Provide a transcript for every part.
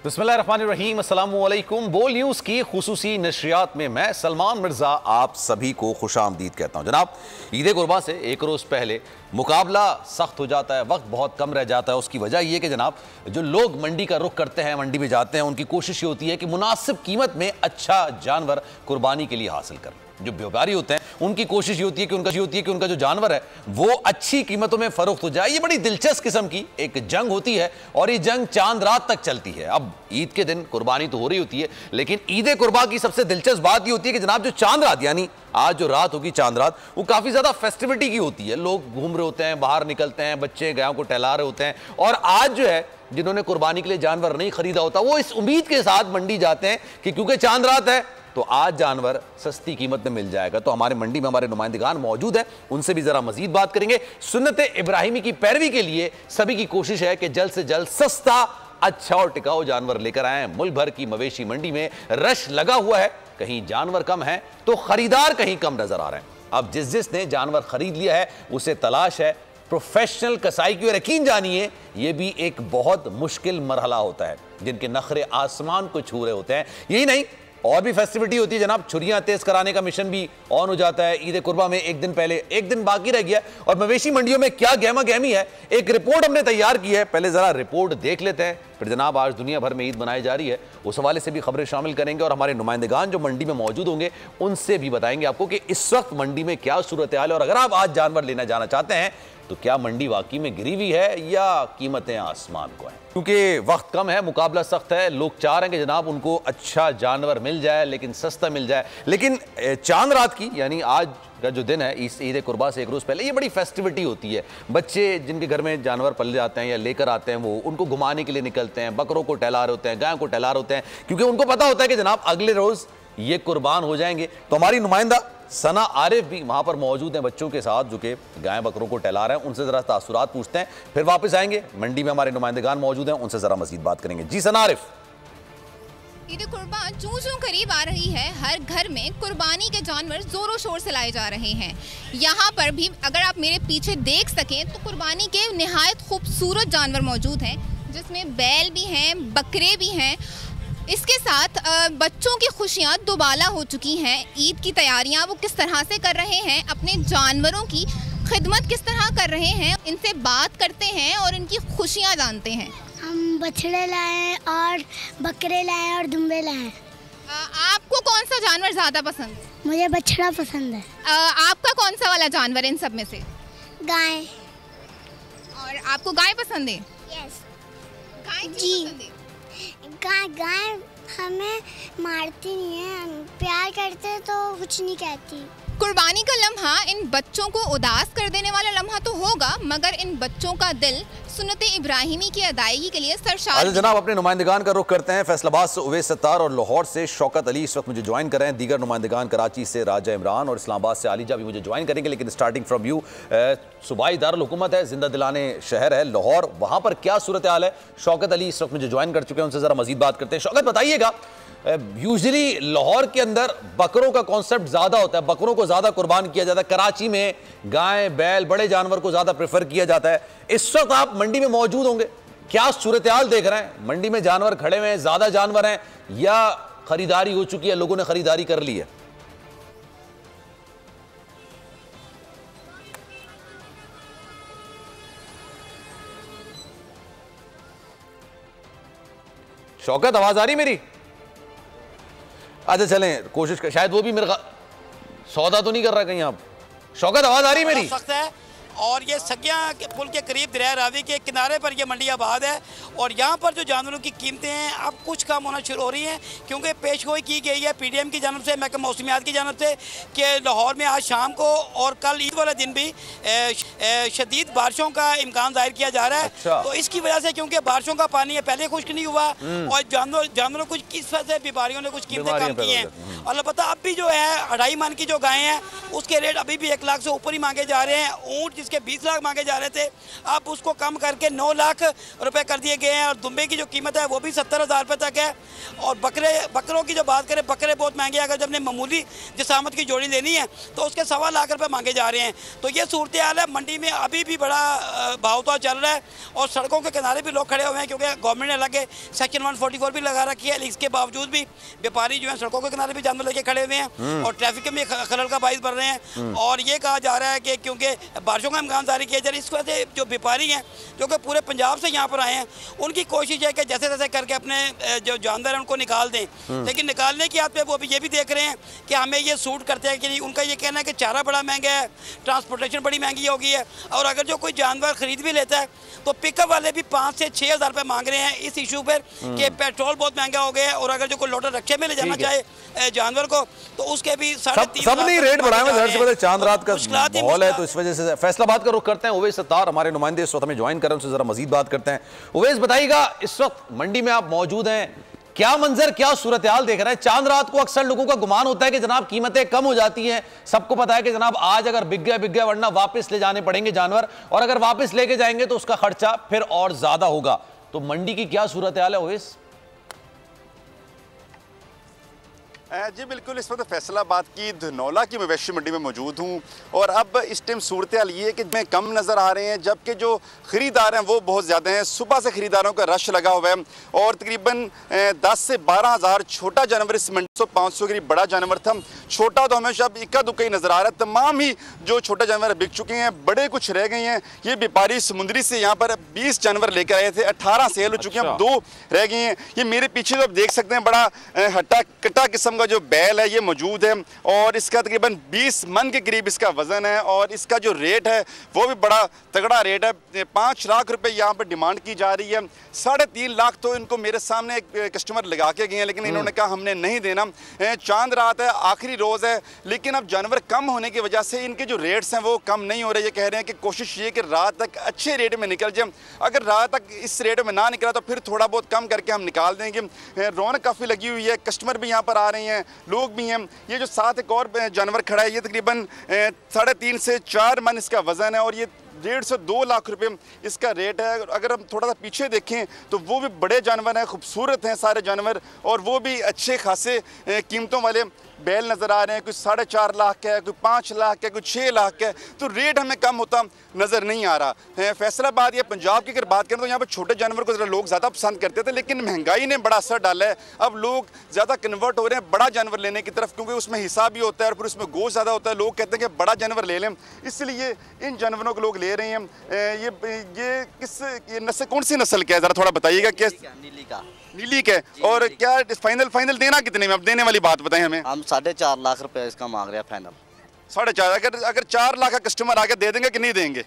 बिस्मिल्लाहिर्रहमानिर्रहीम, अस्सलामुअलैकुम। बोल न्यूज़ की खुसूसी नशरियात में मैं सलमान मिर्ज़ा आप सभी को खुशामदीद कहता हूँ। जनाब, ईद कुर्बा से एक रोज़ पहले मुकाबला सख्त हो जाता है, वक्त बहुत कम रह जाता है। उसकी वजह यह कि जनाब जो लोग मंडी का रुख करते हैं, मंडी में जाते हैं, उनकी कोशिश ये होती है कि मुनासिब कीमत में अच्छा जानवर कुर्बानी के लिए हासिल कर लें। जो व्यापारी होते हैं उनकी कोशिश ये होती है कि उनका जो जानवर है वो अच्छी कीमतों में फरोख्त हो जाए। ये बड़ी दिलचस्प किस्म की एक जंग होती है और ये जंग चांद रात तक चलती है। अब ईद के दिन कुर्बानी तो हो रही होती है, लेकिन ईद कुर्बा की सबसे दिलचस्प बात ये होती है कि जनाब जो चांद रात यानी आज जो रात होगी चांद रात, वो काफी ज्यादा फेस्टिविटी की होती है। लोग घूम रहे होते हैं, बाहर निकलते हैं, बच्चे गायों को टहला रहे होते हैं। और आज जो है जिन्होंने कुर्बानी के लिए जानवर नहीं खरीदा होता वो इस उम्मीद के साथ मंडी जाते हैं कि क्योंकि चांद रात है तो आज जानवर सस्ती कीमत में मिल जाएगा। तो हमारे मंडी में हमारे नुमाइंदगान मौजूद हैं, उनसे भी जरा मजीद बात करेंगे। सुन्नत इब्राहिमी की पैरवी के लिए सभी की कोशिश है कि जल्द से जल्द सस्ता, अच्छा और टिकाऊ जानवर लेकर आए। मुल्क भर की मवेशी मंडी में रश लगा हुआ है, कहीं जानवर कम है तो खरीदार कहीं कम नजर आ रहे हैं। अब जिसने जानवर खरीद लिया है उसे तलाश है प्रोफेशनल कसाई की, और यकीन जानिए यह भी एक बहुत मुश्किल मरहला होता है। जिनके नखरे आसमान को छू रहे होते हैं। यही नहीं, और भी फेस्टिविटी होती है जनाब। छुरियां तेज कराने का मिशन भी ऑन हो जाता है। ईद कुर्बा में एक दिन पहले, एक दिन बाकी रह गया और मवेशी मंडियों में क्या गहमा गहमी है, एक रिपोर्ट हमने तैयार की है। पहले जरा रिपोर्ट देख लेते हैं, फिर जनाब आज दुनिया भर में ईद मनाई जा रही है, उस हवाले से भी खबरें शामिल करेंगे और हमारे नुमाइंदगान जो मंडी में मौजूद होंगे उनसे भी बताएंगे आपको कि इस वक्त मंडी में क्या सूरत हाल है। और अगर आप आज जानवर लेना जाना चाहते हैं तो क्या मंडी वाकई में गिरी हुई है या कीमतें आसमान को हैं? क्योंकि वक्त कम है, मुकाबला सख्त है, लोग चाह रहे हैं कि जनाब उनको अच्छा जानवर मिल जाए लेकिन सस्ता मिल जाए। लेकिन चांद रात की यानी आज का जो दिन है इस ईद कुर्बा से एक रोज़ पहले, ये बड़ी फेस्टिविटी होती है। बच्चे जिनके घर में जानवर पल जाते हैं या लेकर आते हैं वो उनको घुमाने के लिए निकलते हैं, बकरों को टहला रहे होते हैं, गायों को टहला रहे होते हैं, क्योंकि उनको पता होता है कि जनाब अगले रोज़ ये कुर्बान हो जाएंगे। तो हमारी नुमाइंदा सना आरिफ भी वहां पर मौजूद हैं बच्चों के साथ जो कि गाय बकरों को टहला रहे हैं। उनसे जरा तासुरात पूछते हैं, फिर वापस आएंगे। मंडी में हमारे नुमाइंदगान मौजूद हैं, उनसे जरा मजीद बात करेंगे। जी सना आरिफ। ईद कुर्बा जूं करीब आ रही है, हर घर में कुर्बानी के जानवर जोरों शोर से लाए जा रहे हैं। यहाँ पर भी अगर आप मेरे पीछे देख सकें तो कुर्बानी के निहायत खूबसूरत जानवर मौजूद हैं, जिसमें बैल भी हैं, बकरे भी हैं। इसके साथ बच्चों की खुशियाँ दुबाला हो चुकी हैं। ईद की तैयारियाँ वो किस तरह से कर रहे हैं, अपने जानवरों की खिदमत किस तरह कर रहे हैं, इनसे बात करते हैं और इनकी खुशियाँ जानते हैं। हम बछड़े लाए और बकरे लाए और दुम्बे लाए। आपको कौन सा जानवर ज़्यादा पसंद है? मुझे बछड़ा पसंद है। आपका कौन सा वाला जानवर इन सब में से? गाय। और आपको गाय पसंद है? यस। गाय जी। पसंद है? गाय हमें मारती नहीं है, प्यार करते तो कुछ नहीं कहती। कुर्बानी का लम्हा इन बच्चों को उदास कर देने वाला लम्हा तो होगा, मगर इन बच्चों का दिल सुन्नत इब्राहिमी की अदायगी के लिए सरशार। जनाब अपने नुमाइंदगान का रुख करते हैं। फैसलाबाद से उवैस सत्तार और लाहौर से शौकत अली इस वक्त मुझे ज्वाइन कर रहे हैं। दीगर नुमाइंदगान कराची से राजा इमरान और इस्लामाबाद से आलिजा भी मुझे ज्वाइन करेंगे। लेकिन स्टार्टिंग फ्रॉम यू, सूबाई दारुल हुकूमत है, जिंदा दिलाने शहर है लाहौर, वहां पर क्या सूरत हाल है? शौकत अली इस वक्त मुझे ज्वाइन कर चुके हैं, उनसे जरा मजीद बात करते हैं। शौकत बताइएगा, यूजुअली लाहौर के अंदर बकरों का कॉन्सेप्ट ज्यादा होता है, बकरों को ज्यादा कुर्बान किया जाता है। कराची में गाय बैल बड़े जानवर को ज्यादा प्रेफर किया जाता है। इस वक्त आप मंडी में मौजूद होंगे, क्या सूरत हाल देख रहे हैं? मंडी में जानवर खड़े हुए हैं, ज्यादा जानवर हैं या खरीदारी हो चुकी है, लोगों ने खरीदारी कर ली है? शौकत आवाज आ रही मेरी? अच्छा चलें, कोशिश कर, शायद वो भी मेरा सौदा तो नहीं कर रहा कहीं आप। शौकत आवाज आ रही मेरी? सख्त है और ये सगिया के पुल के करीब दरिया रावी के किनारे पर यह मंडी आबाद है। और यहाँ पर जो जानवरों की कीमतें हैं अब कुछ कम होना शुरू हो रही हैं, क्योंकि पेशगोई की गई है PDM की जानब से, महकमा मौसमियात की जानब से, कि लाहौर में आज शाम को और कल ईद वाले दिन भी शदीद बारिशों का इम्कान जाहिर किया जा रहा है। अच्छा। तो इसकी वजह से, क्योंकि बारिशों का पानी है, पहले खुश्क नहीं हुआ और जानवरों कुछ किस वजह से बीमारियों ने कुछ कीमतें कम की हैं। और अलबत्ता अब भी जो है 2.5 मन की जो गायें हैं उसके रेट अभी भी 1 लाख से ऊपर ही मांगे जा रहे हैं। ऊँट उसके 20 लाख मांगे जा रहे थे, अब उसको कम करके 9 लाख रुपए कर दिए गए हैं। और दुम्बे की जो कीमत है वो भी 70,000 रुपये तक है। और बकरों की जो बात करें, बकरे बहुत महंगे हैं। अगर जब ने मामूली जिसामत की जोड़ी लेनी है तो उसके 1.25 लाख रुपये मांगे जा रहे हैं। तो ये सूरत हाल है। मंडी में अभी भी बड़ा भावताल चल रहा है और सड़कों के किनारे भी लोग खड़े हुए हैं, क्योंकि गवर्नमेंट ने अलग सेक्शन 144 भी लगा रखी है। इसके बावजूद भी व्यापारी जो है सड़कों के किनारे भी जानवर लेके खड़े हुए हैं और ट्रैफिक में खलल का बाइस बढ़ रहे हैं। और ये कहा जा रहा है कि क्योंकि बारिशों का इम्कान जारी किया जा रहा है, इस वजह से जो व्यापारी हैं जो कि पूरे पंजाब से यहाँ पर आए हैं, उनकी कोशिश है कि जैसे तैसे करके अपने जो जानवर हैं उनको निकाल दें। लेकिन निकालने की हाथ पे वो अभी ये भी देख रहे हैं कि हमें ये सूट करते हैं कि नहीं। उनका ये कहना है कि चारा बड़ा महंगा है, ट्रांसपोर्टेशन बड़ी महंगी हो गई है, और अगर जो कोई जानवर खरीद भी लेता है तो पिकअप वाले भी 5 से 6 हज़ार रुपये मांग रहे हैं इस इशू पर कि पेट्रोल बहुत महंगा हो गया है। और अगर जो कोई लोडर रक्षे में ले जाना चाहे जानवर को तो उसके भी 3.5 सब नहीं रेट बढ़ाए। चांद रात का माहौल है तो इस वजह से फैसलाबाद का रुख करते हैं। उवैस सत्तार हमारे नुमाइंदे इस वक्त हमें ज्वाइन कर रहे हैं, उनसे जरा मजीद बात करते हैं। उवैस बताइएगा, इस वक्त मंडी में आप मौजूद हैं, क्या मंजर, क्या सूरत हाल देख रहे हैं? चांद रात को अक्सर लोगों का गुमान होता है कि जनाब कीमतें कम हो जाती हैं, सबको पता है कि जनाब आज अगर बिक गए वरना वापस ले जाने पड़ेंगे जानवर, और अगर वापस लेके जाएंगे तो उसका खर्चा फिर और ज्यादा होगा। तो मंडी की क्या सूरत हाल है उवैस? जी बिल्कुल, इस वक्त फैसलाबाद की धनौला की मवेशी मंडी में मौजूद हूँ और अब इस टाइम सूरत हाल ये है कि में कम नज़र आ रहे हैं, जबकि जो ख़रीदार हैं वो बहुत ज़्यादा हैं। सुबह से ख़रीदारों का रश लगा हुआ है और तकरीबन 10 से 12 हज़ार छोटा जानवर इस मंडी, 500 करीब बड़ा जानवर था। छोटा तो हमेशा अब इक्का दुक्का ही नज़र आ रहा है। तमाम ही जो छोटे जानवर बिक चुके हैं, बड़े कुछ रह गए हैं। ये व्यापारी समुद्री से यहाँ पर 20 जानवर लेकर आए थे, 18 सेल हो चुके हैं, अब 2 रह गए हैं। ये मेरे पीछे तो आप देख सकते हैं, बड़ा हट्टा कट्टा किस्म का जो बैल है ये मौजूद है और इसका तकरीबन 20 मन के करीब इसका वजन है और इसका जो रेट है वो भी बड़ा तगड़ा रेट है। 5 लाख रुपए यहाँ पर डिमांड की जा रही है। 3.5 लाख तो इनको मेरे सामने एक कस्टमर लगा के गए हैं, लेकिन इन्होंने कहा हमने नहीं देना। चांद रात है, आखिरी रोज़ है, लेकिन अब जानवर कम होने की वजह से इनके जो रेट्स हैं वो कम नहीं हो रहे। ये कह रहे हैं कि कोशिश ये कि रात तक अच्छे रेट में निकल जाए। अगर रात तक इस रेट में ना निकला तो फिर थोड़ा बहुत कम करके हम निकाल देंगे। रौनक काफ़ी लगी हुई है, कस्टमर भी यहाँ पर आ रहे हैं, लोग भी हैं। ये जो साथ एक और जानवर खड़ा है, ये तकरीबन 3.5 से 4 मन इसका वजन है और ये 1.5 से 2 लाख रुपए इसका रेट है। अगर हम थोड़ा सा पीछे देखें तो वो भी बड़े जानवर हैं, खूबसूरत हैं सारे जानवर, और वो भी अच्छे खासे कीमतों वाले बैल नज़र आ रहे हैं। कोई 4.5 लाख का है, कोई 5 लाख का है, कोई 6 लाख का है। तो रेट हमें कम होता नज़र नहीं आ रहा है। फैसलाबाद या पंजाब की अगर बात करें तो यहाँ पर छोटे जानवर को ज़रा लोग ज़्यादा पसंद करते थे, लेकिन महंगाई ने बड़ा असर डाला है। अब लोग ज़्यादा कन्वर्ट हो रहे हैं बड़ा जानवर लेने की तरफ, क्योंकि उसमें हिसाब भी होता है और फिर उसमें गोश्त ज़्यादा होता है। लोग कहते हैं कि बड़ा जानवर ले लें, इसलिए इन जानवरों को लोग ले रहे हैं। ये नस्ल कौन सी नस्ल का है, ज़रा थोड़ा बताइएगा। क्या नीली का है? और क्या फाइनल देना कितने में? अब देने वाली बात बताएं हमें। हम 4.5 लाख रुपए इसका मांग रहे हैं फाइनल। 4.5। अगर 4 लाख का कस्टमर आके दे देंगे कि नहीं देंगे?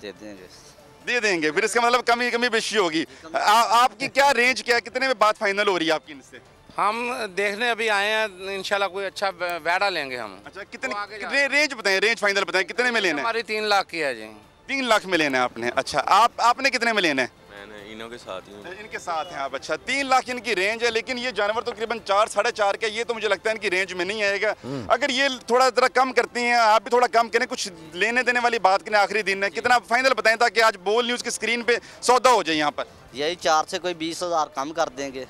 दे देंगे। फिर इसका मतलब कमी बेशी होगी। आपकी क्या रेंज क्या है, कितने में बात फाइनल हो रही है आपकी इनसे? हम देखने अभी आए हैं, इंशाल्लाह कोई अच्छा वैड़ा लेंगे हम। अच्छा, कितने रेंज बताएं, रेंज फाइनल बताएं, कितने में लेना है? हमारी 3 लाख की है जी। 3 लाख में लेना है आपने? अच्छा, आपने कितने में लेना है? इनों के साथ ही, इनके साथ हैं आप। अच्छा, 3 लाख इनकी रेंज है, लेकिन ये जानवर तो तकरीबन 4 साढ़े 4 का, ये तो मुझे लगता है इनकी रेंज में नहीं आएगा। अगर ये थोड़ा जरा कम करती हैं, आप भी थोड़ा कम करें, कुछ लेने देने वाली बात करें, आखिरी दिन है, कितना फाइनल बताएं ताकि आज बोल न्यूज़ की स्क्रीन पे सौदा हो जाए। यहाँ पर यही 4 से कोई 20,000 कम कर देंगे,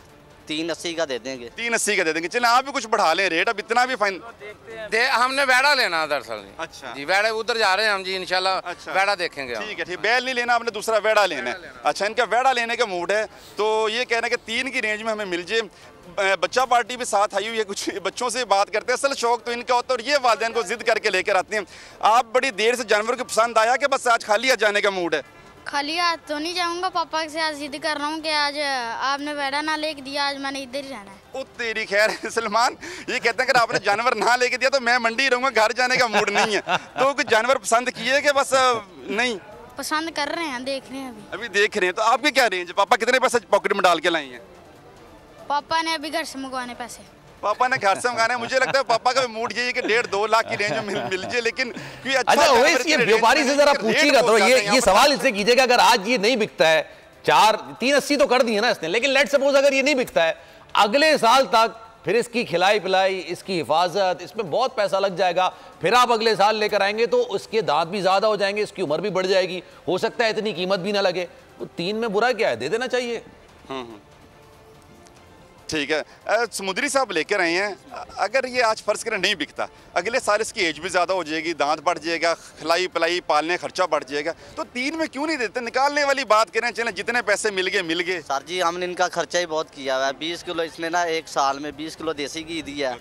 380 का दे देंगे। 380 का दे देंगे। चलें, आप भी कुछ बढ़ा लें रेट, अब इतना भी फाइन हमने वैड़ा लेना है दरअसल। अच्छा जी, वैड़ा उधर जा रहे हैं हम जी, इंशाल्लाह। अच्छा, वैड़ा देखेंगे। ठीक है, ठीक। बैल नहीं लेना आपने, दूसरा वैड़ा लेना है। अच्छा, इनका वैड़ा लेने का मूड है, तो ये कह रहे हैं कि 3 की रेंज में हमें मिल जाए। बच्चा पार्टी भी साथ आई हुई है, कुछ बच्चों से बात करते हैं। असल शौक तो इनका होता है और ये वालिदैन को जिद करके लेकर आते हैं। आप बड़ी देर से जानवर को पसंद आया कि बस आज खाली हाथ जाने का मूड है? खाली हाथ तो नहीं जाऊंगा, पापा से आज जिद कर रहा हूँ कि आज आपने वैड़ा ना लेके दिया, आज मैंने इधर ही रहना है। ओ तेरी खैर सलमान, ये कहते हैं अगर आपने जानवर ना लेके दिया तो मैं मंडी रहूंगा, घर जाने का मूड नहीं है। तो कुछ जानवर पसंद किए कि बस नहीं? पसंद कर रहे हैं, देख रहे हैं अभी देख रहे हैं। तो आपकी क्या रेंज है? पापा कितने पैसे पॉकेट में डाल के लाए हैं? पापा ने अभी घर से मंगवाने पैसे। पापा ने घर से मंगाना है। मुझे लगता है पापा का मूड यही है कि 1.5-2 लाख की रेंज में मिल जाए, लेकिन अच्छा ओवैस, ये व्यापारी से जरा पूछिएगा तो ये सवाल इससे कीजिएगा, अगर आज ये नहीं बिकता है, 380 तो कर दिए ना इसने, लेकिन लेट सपोज अगर ये नहीं बिकता है, अगले साल तक फिर इसकी खिलाई पिलाई, इसकी हिफाजत, इसमें बहुत पैसा लग जाएगा। फिर आप अगले साल लेकर आएंगे तो उसके दांत भी ज़्यादा हो जाएंगे, इसकी उम्र भी बढ़ जाएगी, हो सकता है इतनी कीमत भी ना लगे। तो 3 में बुरा क्या है, दे देना चाहिए। ठीक है, समुद्री साहब लेकर आए हैं, अगर ये आज फर्ज करें नहीं बिकता, अगले साल इसकी एज भी ज़्यादा हो जाएगी, दांत बढ़ जाएगा, खिलाई पिलाई पालने खर्चा बढ़ जाएगा, तो 3 में क्यों नहीं देते? निकालने वाली बात करें, चलें जितने पैसे मिल गए। सर जी हमने इनका खर्चा ही बहुत किया हुआ है। 20 किलो इसने ना एक साल में 20 किलो देसी घी दिया है,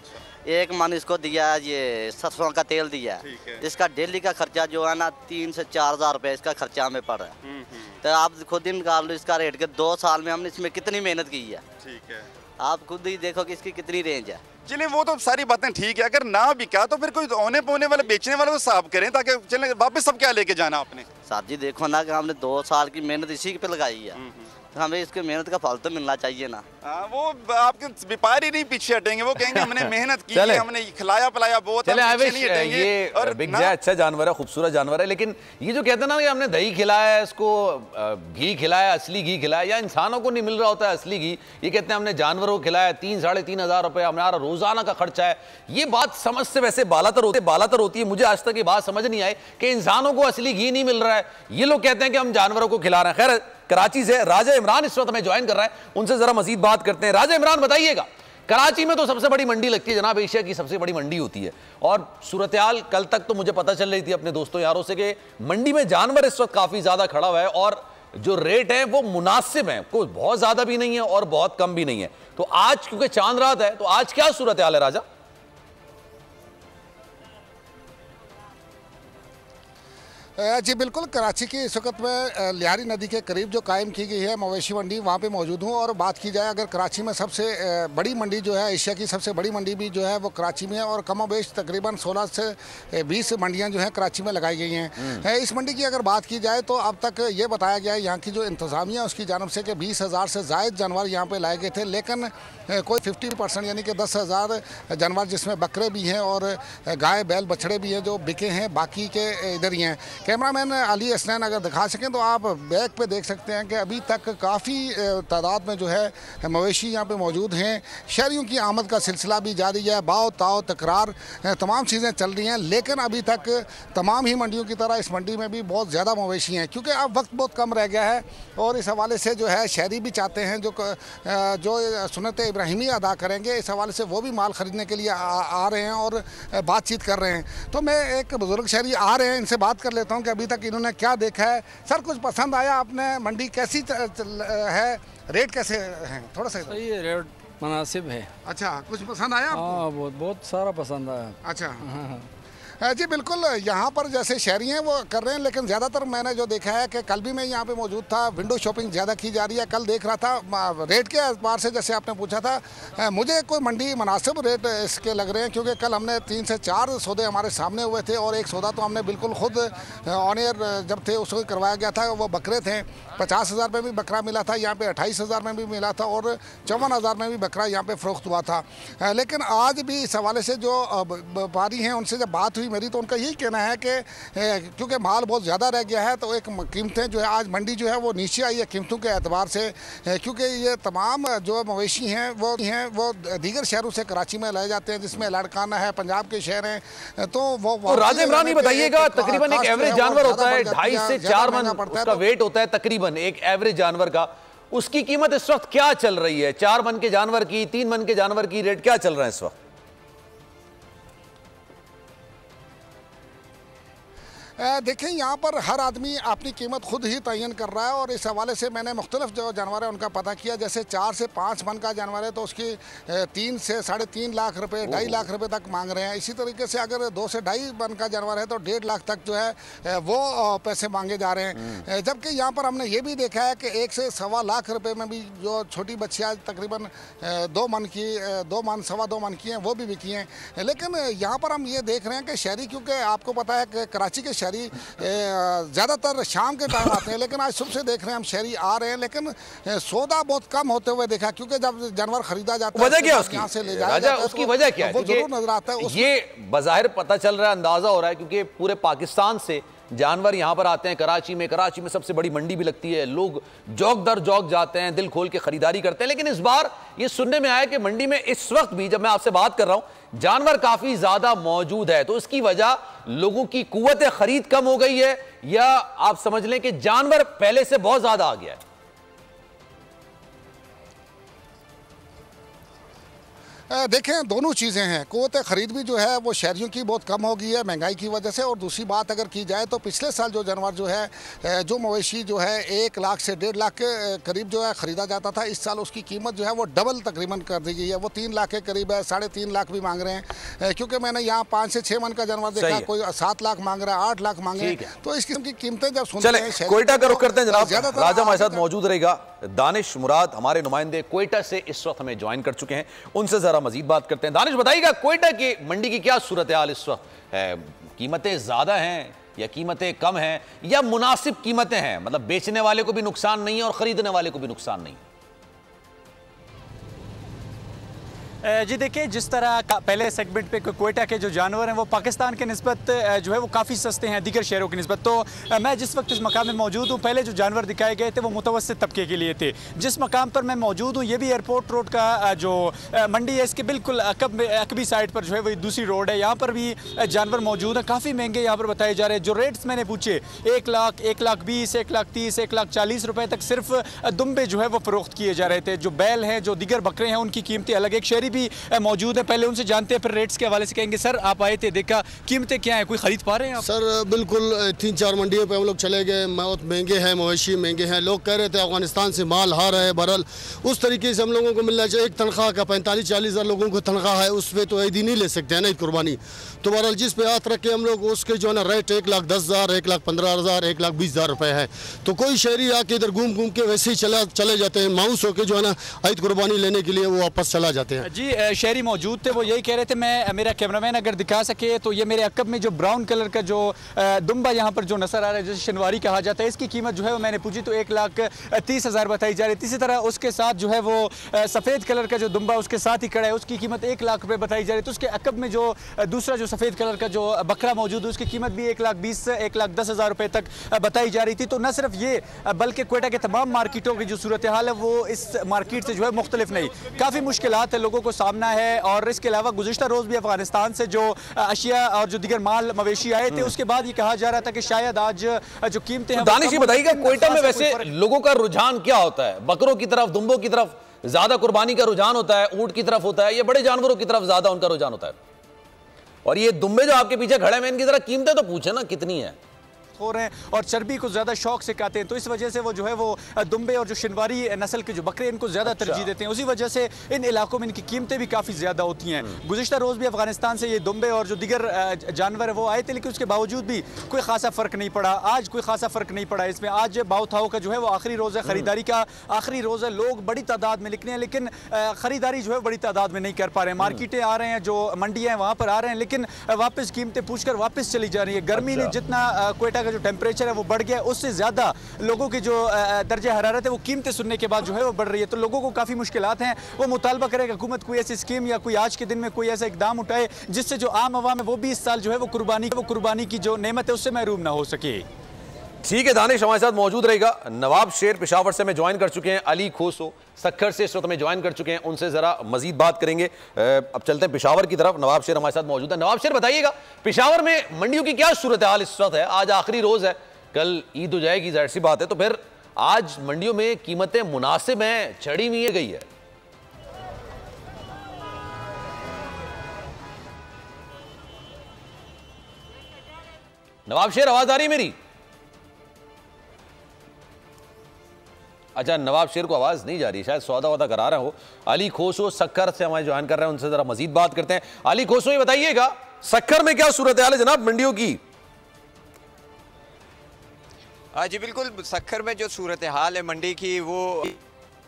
1 मन इसको दिया है ये सरसों का तेल दिया है। इसका डेली का खर्चा जो है ना 3 से 4 हज़ार रुपये इसका खर्चा हमें पड़ रहा है। तो आप खुद ही निकाल लो इसका रेट के 2 साल में हमने इसमें कितनी मेहनत की है। ठीक है, आप खुद ही देखो कि इसकी कितनी रेंज है। चलिए वो तो सारी बातें ठीक है, अगर ना बिका तो फिर कोई औने पौने वाले बेचने वाले को साफ करें, ताकि चलें वापस सब क्या लेके जाना आपने। सर जी देखो ना कि हमने 2 साल की मेहनत इसी पे लगाई है, हमें इसके मेहनत का फल तो मिलना चाहिए ना। वो आपके व्यापारी नहीं पीछे हटेंगे, वो कहेंगे हमने मेहनत की है, हमने खिलाया पिलाया बहुत, ये और बिक जाए, अच्छा जानवर है, खूबसूरत जानवर है, लेकिन ये जो कहते हैं ना कि हमने दही खिलाया है, इसको घी खिलाया, असली घी खिलाया, या इंसानों को नहीं मिल रहा होता है असली घी, ये कहते हैं हमने जानवरों को खिलाया, 3-3.5 हज़ार रुपये हमारा रोजाना का खर्चा है। ये बात समझ से वैसे बालातर होती है। मुझे आज तक ये बात समझ नहीं आई कि इंसानों को असली घी नहीं मिल रहा है, ये लोग कहते हैं कि हम जानवरों को खिला रहे हैं। खैर, कराची से राजा इमरान इस वक्त हमें ज्वाइन कर रहा है, उनसे जरा मजीद बात करते हैं। राजा इमरान बताइएगा, कराची में तो सबसे बड़ी मंडी लगती है जनाब, एशिया की सबसे बड़ी मंडी होती है, और सूरत-ए-हाल कल तक तो मुझे पता चल रही थी अपने दोस्तों यारों से कि मंडी में जानवर इस वक्त काफी ज्यादा खड़ा हुआ है और जो रेट है वो मुनासिब है, कोई बहुत ज्यादा भी नहीं है और बहुत कम भी नहीं है। तो आज क्योंकि चांद रात है, तो आज क्या सूरत-ए-हाल है राजा? जी बिल्कुल, कराची की इस वक्त में लियारी नदी के करीब जो कायम की गई है मवेशी मंडी, वहाँ पे मौजूद हूँ। और बात की जाए अगर कराची में सबसे बड़ी मंडी जो है, एशिया की सबसे बड़ी मंडी भी जो है वो कराची में है, और कमोबेश तकरीबन 16 से 20 मंडियाँ जो हैं कराची में लगाई गई हैं। इस मंडी की अगर बात की जाए तो अब तक ये बताया गया है यहाँ की जो इंतज़ामिया उसकी जानब से कि 20,000 से ज़ायद जानवर यहाँ पर लाए गए थे, लेकिन कोई 50% यानी कि 10,000 जानवर जिसमें बकरे भी हैं और गाय बैल बछड़े भी हैं जो बिके हैं, बाकी के इधर ही हैं। कैमरामैन अली असनैन अगर दिखा सकें तो आप बैक पे देख सकते हैं कि अभी तक काफ़ी तादाद में जो है मवेशी यहाँ पे मौजूद हैं। शहरियों की आमद का सिलसिला भी जारी है, बाव ताव तकरार तमाम चीज़ें चल रही हैं, लेकिन अभी तक तमाम ही मंडियों की तरह इस मंडी में भी बहुत ज़्यादा मवेशी हैं, क्योंकि अब वक्त बहुत कम रह गया है। और इस हवाले से जो है शहरी भी चाहते हैं जो सुन्नत इब्राहिमी अदा करेंगे, इस हवाले से वो भी माल ख़रीदने के लिए आ रहे हैं और बातचीत कर रहे हैं। तो मैं एक बुज़ुर्ग शहरी आ रहे हैं, इनसे बात कर लेता हूँ कि अभी तक इन्होंने क्या देखा है। सर, कुछ पसंद आया आपने? मंडी कैसी है, रेट कैसे हैं? थोड़ा सा सही है, रेट मुनासिब है। अच्छा, कुछ पसंद आया आपको? हाँ, बहुत सारा पसंद आया। अच्छा, जी बिल्कुल, यहाँ पर जैसे शहरी हैं वो कर रहे हैं, लेकिन ज़्यादातर मैंने जो देखा है कि कल भी मैं यहाँ पे मौजूद था, विंडो शॉपिंग ज़्यादा की जा रही है। कल देख रहा था रेट के एतबार से, जैसे आपने पूछा था, मुझे कोई मंडी मुनासिब रेट इसके लग रहे हैं, क्योंकि कल हमने 3 से 4 सौदे हमारे सामने हुए थे, और एक सौदा तो हमने बिल्कुल खुद ऑन एयर जब थे उसको करवाया गया था, वो बकरे थे। 50,000 में भी बकरा मिला था यहाँ पे, 28,000 में भी मिला था, और 54,000 में भी बकरा यहाँ पे फ़रोख्त हुआ था। लेकिन आज भी इस हवाले से जो व्यापारी हैं उनसे जब बात हुई मेरी, तो उनका यही कहना है कि क्योंकि माल बहुत ज़्यादा रह गया है, तो एक कीमतें जो है आज मंडी जो है वो नीचे आई है कीमतों के एतबार से, क्योंकि ये तमाम जो मवेशी हैं वो दीगर शहरों से कराची में लाए जाते हैं, जिसमें लाड़काना है, पंजाब के शहर हैं। तो वो राजा इमरान, बताइएगा तकरीबन एक एवरेज जानवर होता है 2.5 से 4 मन उसका वेट होता है तकरीबन एक एवरेज जानवर का, उसकी कीमत इस वक्त क्या चल रही है? 4 मन के जानवर की, 3 मन के जानवर की रेट क्या चल रहा है इस वक्त? देखिए, यहाँ पर हर आदमी अपनी कीमत खुद ही तयन कर रहा है, और इस हवाले से मैंने मुख्तलिफ जो जानवर है उनका पता किया। जैसे 4 से 5 मन का जानवर है तो उसकी 3 से 3.5 लाख रुपए, 2.5 लाख रुपए तक मांग रहे हैं। इसी तरीके से अगर 2 से 2.5 मन का जानवर है तो 1.5 लाख तक जो है वो पैसे मांगे जा रहे हैं। जबकि यहाँ पर हमने ये भी देखा है कि 1 से 1.25 लाख रुपये में भी जो छोटी बच्चियाँ तकरीबन 2 मन की, 2 मन, 2.25 मन की हैं, वो भी बिकी हैं। लेकिन यहाँ पर हम ये देख रहे हैं कि शहरी, क्योंकि आपको पता है कि कराची के शहरी ज़्यादातर शाम के टाइम आते हैं, लेकिन आज सुबह से देख रहे हैं हम शहरी आ रहे हैं, लेकिन सौदा बहुत कम होते हुए देखा, क्योंकि जब जानवर खरीदा जाता है, वजह क्या उसकी? यहाँ से ले जाया उसकी वजह क्या है? वो जरूर नजर आता है। ये बाज़ाहिर पता चल रहा है, अंदाजा हो रहा है, क्योंकि पूरे पाकिस्तान से जानवर यहाँ पर आते हैं कराची में सबसे बड़ी मंडी भी लगती है, लोग जौक दर जौक जाते हैं, दिल खोल के खरीदारी करते हैं। लेकिन इस बार ये सुनने में आया कि मंडी में इस वक्त भी जब मैं आपसे बात कर रहा हूं जानवर काफी ज्यादा मौजूद है। तो इसकी वजह लोगों की कुव्वत खरीद कम हो गई है या आप समझ लें कि जानवर पहले से बहुत ज्यादा आ गया है? देखें, दोनों चीज़ें हैं। कुव्वत ख़रीद भी जो है वो शहरियों की बहुत कम हो गई है महंगाई की वजह से, और दूसरी बात अगर की जाए तो पिछले साल जो जानवर जो है जो मवेशी जो है 1 लाख से 1.5 लाख के करीब जो है ख़रीदा जाता था, इस साल उसकी कीमत जो है वो डबल तकरीबन कर दी गई है। वो 3 लाख के करीब है, 3.5 लाख भी मांग रहे हैं, क्योंकि मैंने यहाँ 5 से 6 मन का जानवर देखा, कोई 7 लाख मांग रहा है, 8 लाख मांग रहे हैं। तो इस किस्म की कीमतें जब सुनते हैं। क्वेटा का रुख करते हैं जनाब, राजा हमारे साथ मौजूद रहेगा। दानिश मुराद हमारे नुमाइंदे क्वेटा से इस वक्त हमें ज्वाइन कर चुके हैं, उनसे जरा मजीद बात करते हैं। दानिश, बताइएगा क्वेटा की मंडी की क्या सूरत हाल इस वक्त है? कीमतें ज्यादा हैं या कीमतें कम हैं या मुनासिब कीमतें हैं? मतलब बेचने वाले को भी नुकसान नहीं है और खरीदने वाले को भी नुकसान नहीं। जी देखिए, जिस तरह पहले सेगमेंट पे क्वेटा के जो जानवर हैं वो पाकिस्तान के निस्बत जो है वो काफ़ी सस्ते हैं दीगर शहरों की निस्बत। तो मैं जिस वक्त इस मकाम में मौजूद हूँ, पहले जो जानवर दिखाए गए थे वो मुतवस्सित तबके के लिए थे। जिस मकाम पर मैं मौजूद हूँ ये भी एयरपोर्ट रोड का जो मंडी है, इसके बिल्कुल अकबी साइड पर जो है वही दूसरी रोड है, यहाँ पर भी जानवर मौजूद हैं। काफ़ी महंगे यहाँ पर बताए जा रहे हैं। जो रेट्स मैंने पूछे 1 लाख, 1,20,000, 1,30,000, 1,40,000 रुपये तक सिर्फ दुम्बे जो है वो फरोख्त किए जा रहे थे। जो बैल हैं, जो दीगर बकरे हैं, उनकी कीमतें अलग। एक शहरी भी मौजूद है, पहले उनसे जानते हैं, फिर रेट्स के हवाले से कहेंगे। सर, आप आए थे, देखा कीमतें क्या हैं, कोई खरीद पा रहे हैं आप? सर बिल्कुल 3-4 मंडियों पे हम लोग चले गए, बहुत महंगे हैं, मवेशी महंगे हैं। लोग कह रहे थे अफगानिस्तान से माल आ रहा है बरल, उस तरीके से हम लोगों को मिलना चाहिए। एक तनख्वाह का 45-40 हज़ार लोगों को तनख्वाह है, उस पर तो ईदी नहीं ले सकते हैं ना, ईद कुर्बानी। तो बहरहाल जिस पे हाथ रखे हम लोग, उसके जो है ना रेट 1,10,000, 1,15,000, 1,20,000 रुपये है। तो कोई शहरी आके इधर घूम के वैसे ही चले जाते हैं, मायूस होकर जो है ना ईद कुर्बानी लेने के लिए वो वापस चला जाते हैं। जी, शहरी मौजूद थे, वो यही कह रहे थे। मेरा कैमरामैन अगर दिखा सके तो ये मेरे अकब में जो ब्राउन कलर का जो दुम्बा यहाँ पर जो नजर आ रहा है, जैसे शनवारी कहा जाता है, इसकी कीमत जो है वो मैंने पूछी तो 1,30,000 बताई जा रही थी। इसी तरह उसके साथ जो है वो सफ़ेद कलर का जो दुम्बा उसके साथ ही खड़ा है, उसकी कीमत 1 लाख रुपये बताई जा रही थी। तो उसके अकब में जो दूसरा जो सफ़ेद कलर का जो बकरा मौजूद है, उसकी कीमत भी 1,20,000 से 1,10,000 रुपये तक बताई जा रही थी। तो न सिर्फ ये बल्कि क्वेटा के तमाम मार्केटों की जो सूरत हाल है वो इस मार्केट से जो है मुख्तलिफ नहीं, काफ़ी मुश्किलात है लोगों को सामना है। और इसके अलावा गुज़िश्ता रोज़ भी अफगानिस्तान से जो अशिया और जो दीगर माल मवेशी आए थे, उसके बाद ये कहा जा रहा था कि शायद आज जो कीमतें हैं। दानिश, ये बताइएगा क्वेटा में वैसे लोगों का रुझान क्या होता है? बकरों की तरफ, दुम्बों की तरफ ज्यादा कुर्बानी का रुझान होता है, ऊंट की तरफ होता है, या बड़े जानवरों की तरफ ज्यादा उनका रुझान होता है? और ये दुम्बे जो आपके पीछे खड़े हैं, इनकी जरा कीमतें तो पूछे ना, कितनी है? हो रहे हैं और चर्बी को ज़्यादा शौक से खाते हैं, तो इस वजह से वो जो है वो दुम्बे और जो शिनवारी नस्ल के जो बकरे इनको ज़्यादा तरजीह देते हैं। उसी वजह से इन इलाकों में इनकी कीमतें भी काफ़ी ज़्यादा होती हैं। गुज़िश्ता रोज़ भी अफगानिस्तान से ये दुम्बे और जो दीगर जानवर है वो आए थे, लेकिन उसके बावजूद भी कोई खासा फ़र्क नहीं पड़ा। आज कोई खासा फ़र्क नहीं पड़ा इसमें। आज बाउथाओ का जो है वो आखिरी रोज़ है, ख़रीदारी का आखिरी रोज़ है। लोग बड़ी तादाद में निकले हैं, लेकिन ख़रीदारी जो है बड़ी तादाद में नहीं कर पा रहे हैं। मार्केटें आ रहे हैं, जो मंडियाँ हैं वहाँ पर आ रहे हैं, लेकिन वापस कीमतें पूछ कर वापस चली जा रही है। गर्मी ने जितना क्वेटा का जो टेम्परेचर है वो बढ़ गया, उससे ज़्यादा लोगों की जो दर्जा हरारत है वो कीमतें सुनने के बाद जो है वो बढ़ रही है। तो लोगों को काफ़ी मुश्किलात हैं। वो मुतालबा करेगा हुकूमत कोई ऐसी स्कीम या कोई आज के दिन में कोई ऐसा इकदाम उठाए जिससे जो आम आवाम है वो भी इस साल जो है वो कुर्बानी की जो नेमत है उससे महरूम ना हो सके। ठीक है, दानिश हमारे साथ मौजूद रहेगा। नवाब शेर पेशावर से हमें ज्वाइन कर चुके हैं, अली खोसो सक्खर से इस वक्त में ज्वाइन कर चुके हैं, उनसे जरा मजीद बात करेंगे। अब चलते हैं पेशावर की तरफ। नवाब शेर हमारे साथ मौजूद है। नवाब शेर, बताइएगा पेशावर में मंडियों की क्या सूरत हाल इस वक्त है? आज आखिरी रोज है, कल ईद हो जाएगी, जाहिर सी बात है, तो फिर आज मंडियों में कीमतें मुनासिब हैं, चढ़ी हुई गई है? नवाब शेर, आवाज आ रही मेरी? अच्छा, नवाब शेर को आवाज नहीं जा रही, शायद सौदा वौदा करा रहे हो। अली खोसो सक्खर से हमारे ज्वाइन कर रहे हैं, उनसे जरा मजीद बात करते हैं। अली खोसो, ये बताइएगा सक्खर में क्या सूरत हाल है जनाब मंडियों की? जी बिल्कुल, सक्खर में जो सूरत हाल है मंडी की वो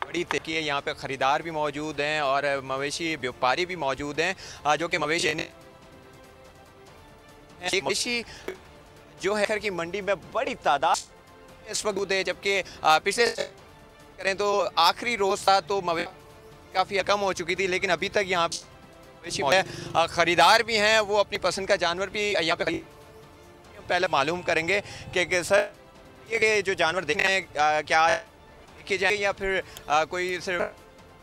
बड़ी तेजी है। यहाँ पे ख़रीदार भी मौजूद हैं और मवेशी व्यापारी भी मौजूद हैं जो कि मवेशी जो है खैर की मंडी में बड़ी तादाद इस वक्त है, जबकि पिछले करें तो आखिरी रोज़ था तो मवेशी काफ़ी कम हो चुकी थी, लेकिन अभी तक यहाँ मवेशी ख़रीदार भी हैं, वो अपनी पसंद का जानवर भी यहाँ पे पहले मालूम करेंगे कि सर ये जो जानवर देखने हैं क्या देखे जाएंगे या फिर कोई सिर्फ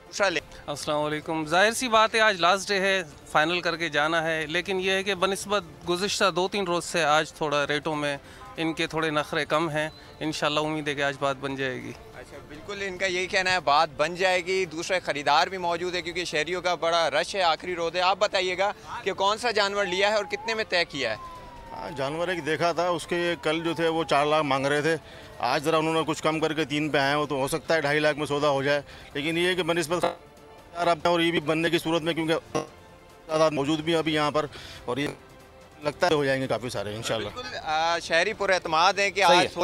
दूसरा ले। अस्सलाम वालेकुम। जाहिर सी बात है आज लास्ट डे है, फाइनल करके जाना है, लेकिन यह है कि बनिस्बत गुज़िश्ता 2-3 रोज़ से आज थोड़ा रेटों में इनके थोड़े नखरे कम हैं। इंशाल्लाह उम्मीद है कि आज बात बन जाएगी। अच्छा, बिल्कुल इनका यही कहना है बात बन जाएगी। दूसरे ख़रीदार भी मौजूद है क्योंकि शहरियों का बड़ा रश है, आखिरी रोज़ है। आप बताइएगा कि कौन सा जानवर लिया है और कितने में तय किया है? जानवर एक देखा था, उसके कल जो थे वो 4 लाख मांग रहे थे, आज ज़रा उन्होंने कुछ कम करके 3 पे आए हो, तो हो सकता है 2.5 लाख में सौदा हो जाए। लेकिन ये है कि बनिस्बत और ये भी बनने की सूरत में, क्योंकि तादाद मौजूद भी अभी यहाँ पर, और ये लगता है हो जाएंगे काफ़ी सारे इंशाल्लाह। शहरी पूरे एतमाद है कि आज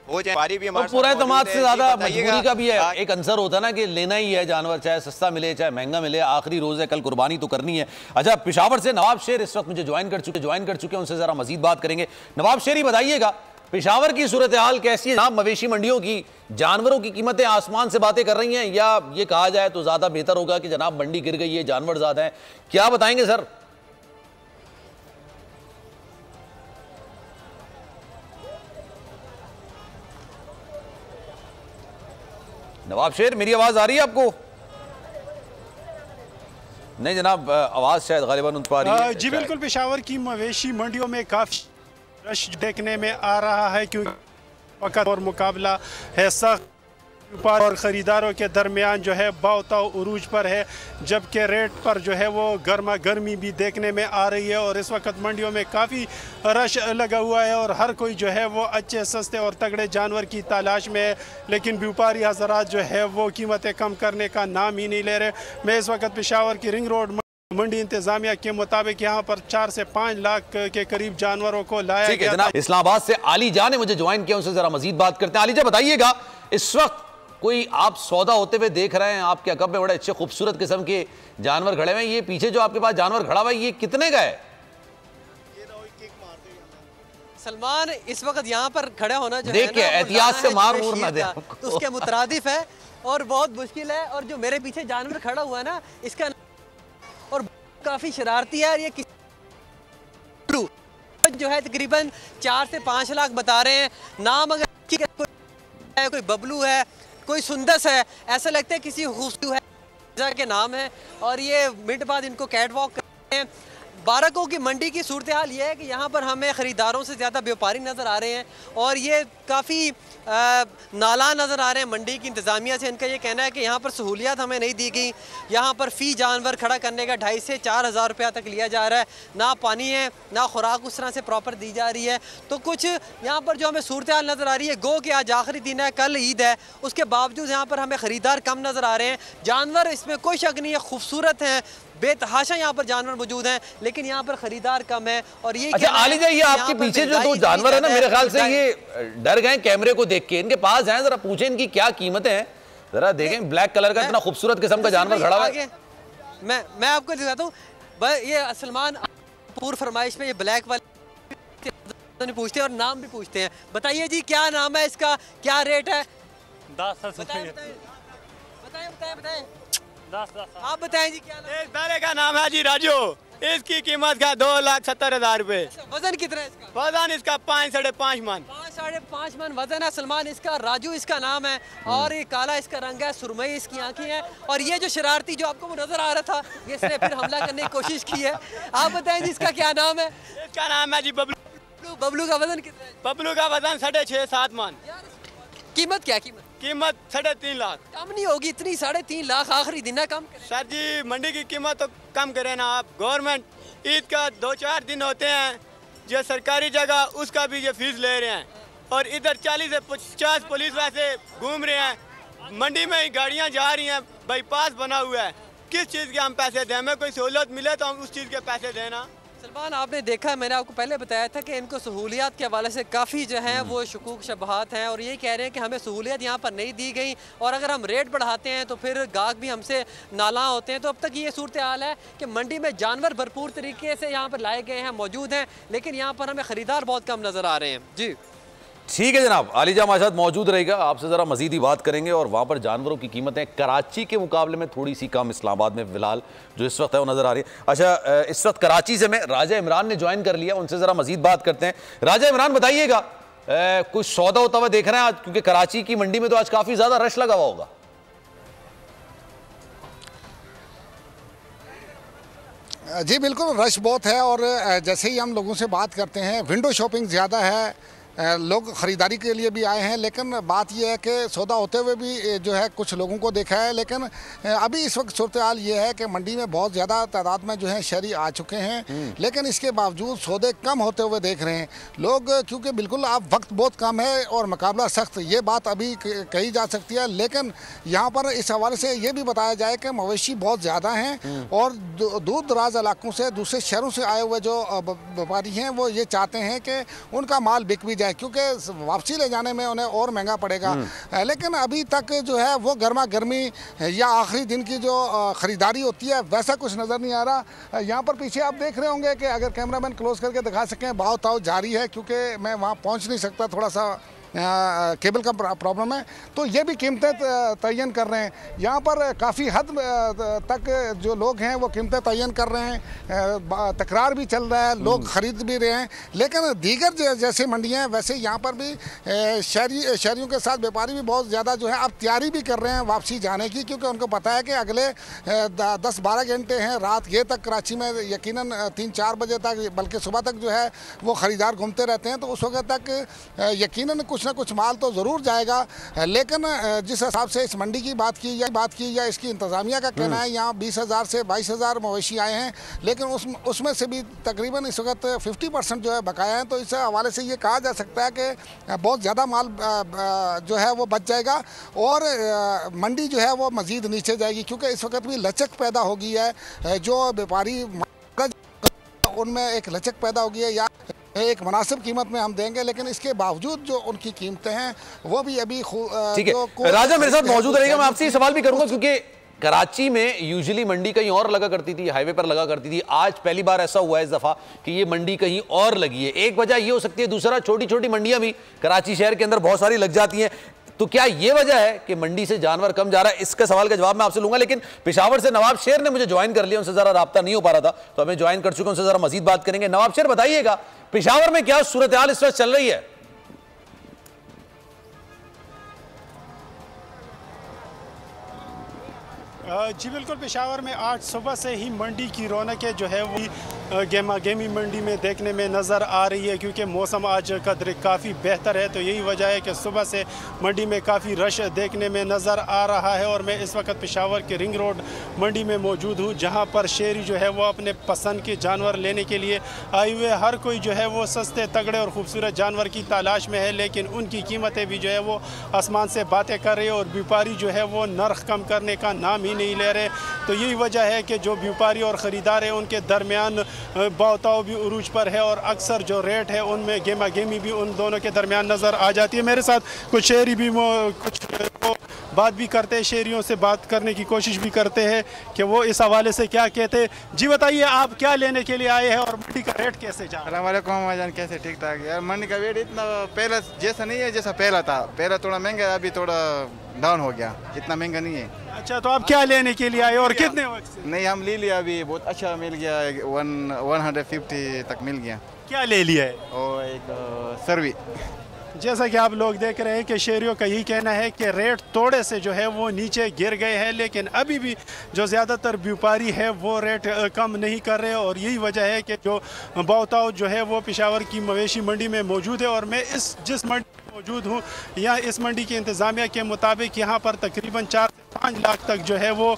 हो जाए। पारी भी हमारे पूरा एतमाद से ज़्यादा मजबूरी का भी है। एक अंसर होता है ना कि लेना ही है जानवर, चाहे सस्ता मिले चाहे महंगा मिले, आखिरी रोज़ है, कल कुर्बानी तो करनी है। अच्छा, पेशावर से नवाब शेर इस वक्त मुझे ज्वाइन कर चुके हैं, उनसे ज़रा मजीद बात करेंगे। नवाब शेर ही बताइएगा, पेशावर की सूरत हाल कैसी है? जनाब, मवेशी मंडियों की जानवरों की कीमतें आसमान से बातें कर रही हैं, या ये कहा जाए तो ज़्यादा बेहतर होगा कि जनाब मंडी गिर गई है, जानवर ज़्यादा हैं? क्या बताएंगे सर? नवाब शेर, मेरी आवाज आ रही है आपको? नहीं जनाब, आवाज शायद गालिबन उन पर आ रही है। जी बिल्कुल, पेशावर की मवेशी मंडियों में काफ़ी रश देखने में आ रहा है, क्योंकि वक़्त और मुकाबला है सख्त और ख़रीदारों के दरमियान जो है बावताव उरूज पर है, जबकि रेट पर जो है वो गर्मा गर्मी भी देखने में आ रही है। और इस वक्त मंडियों में काफ़ी रश लगा हुआ है और हर कोई जो है वो अच्छे सस्ते और तगड़े जानवर की तलाश में है, लेकिन व्यापारी हज़रात जो है वो कीमतें कम करने का नाम ही नहीं ले रहे। मैं इस वक्त पेशावर की रिंग रोड मंडी इंतजामिया के मुताबिक यहाँ पर 4 से 5 लाख के करीब जानवरों को लाया गया। जनाब, इस्लामाबाद से आलीजा ने मुझे ज्वाइन किया, उनसे जरा मजीद बात करते हैं। आलीजा, बताइएगा, इस वक्त कोई आप सौदा होते हुए देख रहे हैं, आपके अकब में बड़े अच्छे खूबसूरत किस्म के जानवर खड़े हुए हैं, ये पीछे जो आपके पास जानवर खड़ा हुआ है ये कितने का है? सलमान, इस वक्त यहाँ पर खड़ा होना जो देख के एहतियात से मार मूर ना दे, तो उसके मुतरादिफ है और बहुत मुश्किल है। और जो मेरे पीछे जानवर खड़ा हुआ है ना, इसका और काफी शरारती है। ये जो है तकरीबन 4 से 5 लाख बता रहे हैं। नाम अगर कोई बबलू है, कोई सुंदस है, ऐसा लगता है किसी खूबसूरत है के नाम है। और ये मिनट बाद इनको कैट वॉक करते हैं। बारकों की मंडी की सूरत हाल ये है कि यहाँ पर हमें ख़रीदारों से ज़्यादा व्यापारी नज़र आ रहे हैं और ये काफ़ी नाला नज़र आ रहे हैं। मंडी की इंतज़ामिया से इनका ये कहना है कि यहाँ पर सहूलियत हमें नहीं दी गई। यहाँ पर फ़ी जानवर खड़ा करने का 2,500 से 4,000 रुपया तक लिया जा रहा है। ना पानी है, ना खुराक उस तरह से प्रॉपर दी जा रही है। तो कुछ यहाँ पर जो हमें सूरत हाल नज़र आ रही है, गो कि आज आखिरी दिन है, कल ईद है, उसके बावजूद यहाँ पर हमें ख़रीदार कम नज़र आ रहे हैं। जानवर इसमें कोई शक नहीं है, खूबसूरत हैं, बेतहाशा यहाँ पर जानवर मौजूद हैं, लेकिन यहाँ पर खरीदार कम है। और ये अच्छा आलिजा, ये आपके पीछे जो 2 जानवर है ना, मेरे ख्याल से ये डर गए कैमरे को देख के। इनके पास जाएं, जरा पूछें इनकी क्या कीमतें हैं, जरा देखें। ब्लैक कलर का इतना खूबसूरत किस्म का जानवर खड़ा हुआ है। मैं आपको दिखाता हूँ। ये सलमान पूर्व फरमाइश में ये ब्लैक वाले पूछते हैं और नाम भी पूछते हैं। बताइए जी, क्या नाम है इसका, क्या रेट है? 10 बताएं। आप बताएं जी, क्या नाम? इस बैले का नाम है जी राजू। इसकी कीमत का 2,70,000 रुपए। वजन कितना है इसका? वजन इसका 5 साढ़े 5 मन। 5 साढ़े 5 मन वजन है सलमान इसका। राजू इसका नाम है और ये काला इसका रंग है, सुरमई इसकी आंखें हैं। और ये जो शरारती जो आपको वो नजर आ रहा था, इसने फिर हमला करने की कोशिश की है। आप बताएं जी, इसका क्या नाम है? इसका नाम है जी बबलू। बबलू का वजन कितना है? बबलू का वजन 6.5-7 मन। कीमत क्या? कीमत 3.5 लाख। कम नहीं होगी इतनी? 3.5 लाख आखिरी दिन है, कम सर जी। मंडी की कीमत तो कम करें ना आप। गवर्नमेंट ईद का 2-4 दिन होते हैं, जो सरकारी जगह उसका भी ये फीस ले रहे हैं, और इधर 40 से 50 पुलिस वैसे घूम रहे हैं। मंडी में ही गाड़ियाँ जा रही हैं, बाईपास बना हुआ है। किस चीज़ के हम पैसे दें? हमें कोई सहूलत मिले तो हम उस चीज़ के पैसे देना। सलमान, आपने देखा है, मैंने आपको पहले बताया था कि इनको सहूलियात के हवाले से काफ़ी जो है वो शकूक शबहात हैं और ये कह रहे हैं कि हमें सहूलियत यहाँ पर नहीं दी गई और अगर हम रेट बढ़ाते हैं तो फिर गाहक भी हमसे नाला होते हैं। तो अब तक ये सूरत हाल है कि मंडी में जानवर भरपूर तरीके से यहाँ पर लाए गए हैं, मौजूद हैं, लेकिन यहाँ पर हमें ख़रीदार बहुत कम नज़र आ रहे हैं। जी ठीक है जनाब, आलिजा माशाद मौजूद रहेगा, आपसे ज़रा मजीद ही बात करेंगे। और वहाँ पर जानवरों की कीमतें कराची के मुकाबले में थोड़ी सी कम इस्लामाबाद में फिलहाल जो इस वक्त है वो नज़र आ रही है। अच्छा, इस वक्त कराची से मैं राजा इमरान ने ज्वाइन कर लिया, उनसे ज़रा मजीद बात करते हैं। राजा इमरान बताइएगा, कुछ सौदा होता हुआ देख रहे हैं आज, क्योंकि कराची की मंडी में तो आज काफ़ी ज़्यादा रश लगा हुआ होगा। जी बिल्कुल, रश बहुत है। और जैसे ही हम लोगों से बात करते हैं, विंडो शॉपिंग ज़्यादा है, लोग ख़रीदारी के लिए भी आए हैं। लेकिन बात यह है कि सौदा होते हुए भी जो है कुछ लोगों को देखा है। लेकिन अभी इस वक्त सूरत हाल ये है कि मंडी में बहुत ज़्यादा तादाद में जो है शहरी आ चुके हैं, लेकिन इसके बावजूद सौदे कम होते हुए देख रहे हैं लोग, क्योंकि बिल्कुल अब वक्त बहुत कम है और मुकाबला सख्त, ये बात अभी कही जा सकती है। लेकिन यहाँ पर इस हवाले से ये भी बताया जाए कि मवेशी बहुत ज़्यादा हैं और दूर दराज इलाकों से, दूसरे शहरों से आए हुए जो व्यापारी हैं वो ये चाहते हैं कि उनका माल बिक भी, क्योंकि वापसी ले जाने में उन्हें और महंगा पड़ेगा। लेकिन अभी तक जो है वो गर्मा गर्मी या आखिरी दिन की जो ख़रीदारी होती है वैसा कुछ नज़र नहीं आ रहा। यहाँ पर पीछे आप देख रहे होंगे कि अगर कैमरामैन क्लोज करके दिखा सकें, भाव ताव जारी है, क्योंकि मैं वहाँ पहुँच नहीं सकता, थोड़ा सा केबल का प्रॉब्लम है। तो ये भी कीमतें तयन कर रहे हैं। यहाँ पर काफ़ी हद तक जो लोग हैं वो कीमतें तयन कर रहे हैं, तकरार भी चल रहा है, लोग ख़रीद भी रहे हैं। लेकिन दीगर जैसे मंडियाँ हैं वैसे यहाँ पर भी शहरियों के साथ व्यापारी भी बहुत ज़्यादा जो है अब तैयारी भी कर रहे हैं वापसी जाने की, क्योंकि उनको पता है कि अगले 10-12 घंटे हैं, रात ये तक कराची में यकीनन 3-4 बजे तक, बल्कि सुबह तक जो है वो ख़रीदार घूमते रहते हैं। तो उस वक्त तक यकीनन कुछ ना कुछ माल तो ज़रूर जाएगा। लेकिन जिस हिसाब से इस मंडी की बात की या इसकी इंतज़ामिया का कहना है, यहाँ 20,000 से 22,000 मवेशी आए हैं, लेकिन उसमें से भी तकरीबन इस वक्त 50% जो है बकाया हैं। तो इस हवाले से ये कहा जा सकता है कि बहुत ज़्यादा माल जो है वो बच जाएगा और मंडी जो है वो मज़ीद नीचे जाएगी, क्योंकि इस वक्त भी लचक पैदा हो गई है। जो व्यापारी उनमें एक लचक पैदा हो गई है, या एक मुनासिब कीमत में हम देंगे, लेकिन इसके बावजूद जो उनकी कीमतें हैं वो भी अभी ठीक है। राजा मेरे साथ मौजूद रहेगा, मैं आपसे सवाल भी करूंगा, क्योंकि कराची में यूजुअली मंडी कहीं और लगा करती थी, हाईवे पर लगा करती थी। आज पहली बार ऐसा हुआ है इस दफा कि ये मंडी कहीं और लगी है। एक वजह ये हो सकती है, दूसरा छोटी छोटी मंडियां भी कराची शहर के अंदर बहुत सारी लग जाती हैं। तो क्या ये वजह है कि मंडी से जानवर कम जा रहा है? इसका सवाल का जवाब मैं आपसे लूंगा। लेकिन पेशावर से नवाब शेर ने मुझे ज्वाइन कर लिया, उनसे जरा राब्ता नहीं हो पा रहा था, तो हमें ज्वाइन कर चुके, उनसे जरा मजीद बात करेंगे। नवाब शेर बताइएगा, पेशावर में क्या सूरत हाल इस वक्त चल रही है? जी बिल्कुल, पेशावर में आज सुबह से ही मंडी की रौनकें जो है वो गेमा गेमी मंडी में देखने में नज़र आ रही है, क्योंकि मौसम आज कदर काफ़ी बेहतर है। तो यही वजह है कि सुबह से मंडी में काफ़ी रश देखने में नज़र आ रहा है। और मैं इस वक्त पेशावर के रिंग रोड मंडी में मौजूद हूँ, जहाँ पर शहरी जो है वो अपने पसंद के जानवर लेने के लिए आए हुए। हर कोई जो है वो सस्ते तगड़े और ख़ूबसूरत जानवर की तलाश में है, लेकिन उनकी कीमतें भी जो है वो आसमान से बातें कर रही है और व्यापारी जो है वो नर्ख कम करने का नाम ही नहीं ले रहे। तो यही वजह है कि जो व्यापारी और ख़रीदार है उनके दरमियान भाव भी उरूज पर है, और अक्सर जो रेट है उनमें गेमा गेमी भी उन दोनों के दरमियान नज़र आ जाती है। मेरे साथ कुछ शहरी भी कुछ बात भी करते हैं, शहरियों से बात करने की कोशिश भी करते हैं कि वो इस हवाले से क्या कहते हैं। जी बताइए, आप क्या लेने के लिए आए हैं और मंडी का रेट कैसे जा रहा है? कैसे ठीक ठाक यार, मंडी का रेट इतना पहले जैसा नहीं है जैसा पहला था। पहला थोड़ा महंगा है, अभी थोड़ा डाउन हो गया, इतना महंगा नहीं है। अच्छा, तो आप क्या लेने के लिए आए और कितने वक्त से? नहीं, हम ले लिया, अभी बहुत अच्छा मिल गया, 150 तक मिल गया। क्या ले लिया है? और एक सर्वी। जैसा कि आप लोग देख रहे हैं कि शहरियों का यही कहना है कि रेट थोड़े से जो है वो नीचे गिर गए हैं, लेकिन अभी भी जो ज़्यादातर व्यापारी है वो रेट कम नहीं कर रहे। और यही वजह है कि जो भाव जो है वो पेशावर की मवेशी मंडी में मौजूद है। और मैं जिस मंडी में मौजूद हूँ, यहाँ इस मंडी के इंतज़ामिया के मुताबिक यहाँ पर तकरीबन 4 से 5 लाख तक जो है वो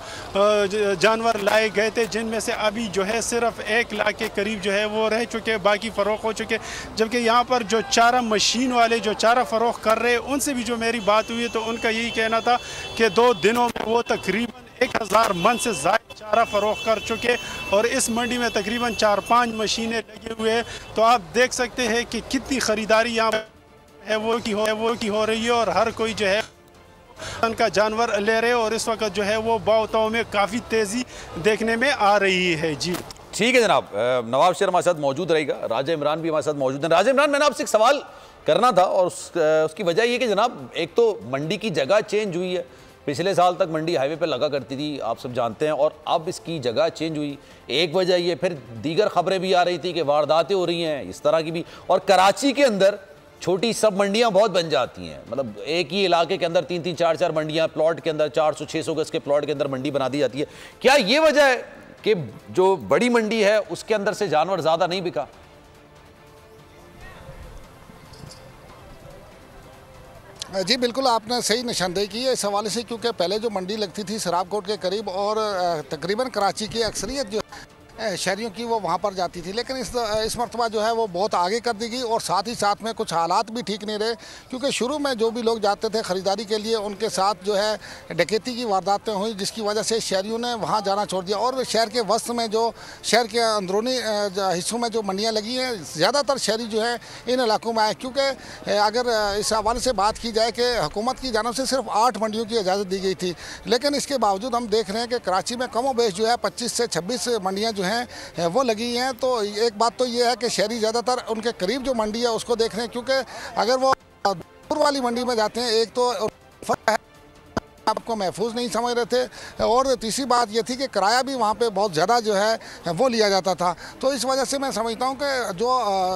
जानवर लाए गए थे, जिनमें से अभी जो है सिर्फ 1 लाख के करीब जो है वो रह चुके, बाकी फ़रोख्त हो चुके। जबकि यहाँ पर जो चारा मशीन वाले जो चारा फ़रोख्त कर रहे हैं, उनसे भी जो मेरी बात हुई तो उनका यही कहना था कि 2 दिनों में वो तकरीबन 1000 मन से ज़्यादा चारा फ़रोख्त कर चुके। और इस मंडी में तकरीबन 4-5 मशीनें लगे हुए हैं। तो आप देख सकते हैं कि कितनी ख़रीदारी यहाँ है वो की हो रही है, और हर कोई जो है उनका जानवर ले रहे हैं। और इस वक्त जो है वो भाव में काफ़ी तेज़ी देखने में आ रही है। जी ठीक है जनाब, नवाब शेर हमारे साथ मौजूद रहेगा, राजा इमरान भी हमारे साथ मौजूद है। राजा इमरान, मैंने आपसे एक सवाल करना था और उसकी वजह ये कि जनाब एक तो मंडी की जगह चेंज हुई है। पिछले साल तक मंडी हाईवे पे लगा करती थी, आप सब जानते हैं, और अब इसकी जगह चेंज हुई। एक वजह ये, फिर दीगर खबरें भी आ रही थी कि वारदातें हो रही हैं इस तरह की भी, और कराची के अंदर छोटी सब मंडियां बहुत बन जाती हैं। मतलब एक ही इलाके के अंदर 3-3, 4-4 मंडियां, प्लॉट के अंदर 400-600 गज के प्लॉट के अंदर मंडी बना दी जाती है। क्या ये वजह है कि जो बड़ी मंडी है उसके अंदर से जानवर ज्यादा नहीं बिका? जी बिल्कुल, आपने सही निशानदेही की है इस हवाले से, क्योंकि पहले जो मंडी लगती थी सराबकोट के करीब और तकरीबन कराची की अक्सरियत जो शहरियों की वो वहाँ पर जाती थी, लेकिन इस मरतबा जो है वो बहुत आगे कर दी गई। और साथ ही साथ में कुछ हालात भी ठीक नहीं रहे, क्योंकि शुरू में जो भी लोग जाते थे ख़रीदारी के लिए उनके साथ जो है डकैती की वारदातें हुई, जिसकी वजह से शहरियों ने वहाँ जाना छोड़ दिया। और शहर के वस्त में जो शहर के अंदरूनी हिस्सों में जो मंडियाँ लगी हैं, ज़्यादातर शहरी जो है इन इलाकों में आए। क्योंकि अगर इस हवाले से बात की जाए कि हुकूमत की जानब से सिर्फ 8 मंडियों की इजाज़त दी गई थी, लेकिन इसके बावजूद हम देख रहे हैं कि कराची में कम व बेश जो है 25 से 26 मंडियाँ जो हैं वो लगी हैं। तो एक बात तो ये है कि शहरी ज़्यादातर उनके करीब जो मंडी है उसको देख रहे हैं, क्योंकि अगर वो दूर वाली मंडी में जाते हैं, एक तो आपको महफूज नहीं समझ रहे थे, और तीसरी बात ये थी कि किराया भी वहाँ पे बहुत ज़्यादा जो है वो लिया जाता था। तो इस वजह से मैं समझता हूँ कि जो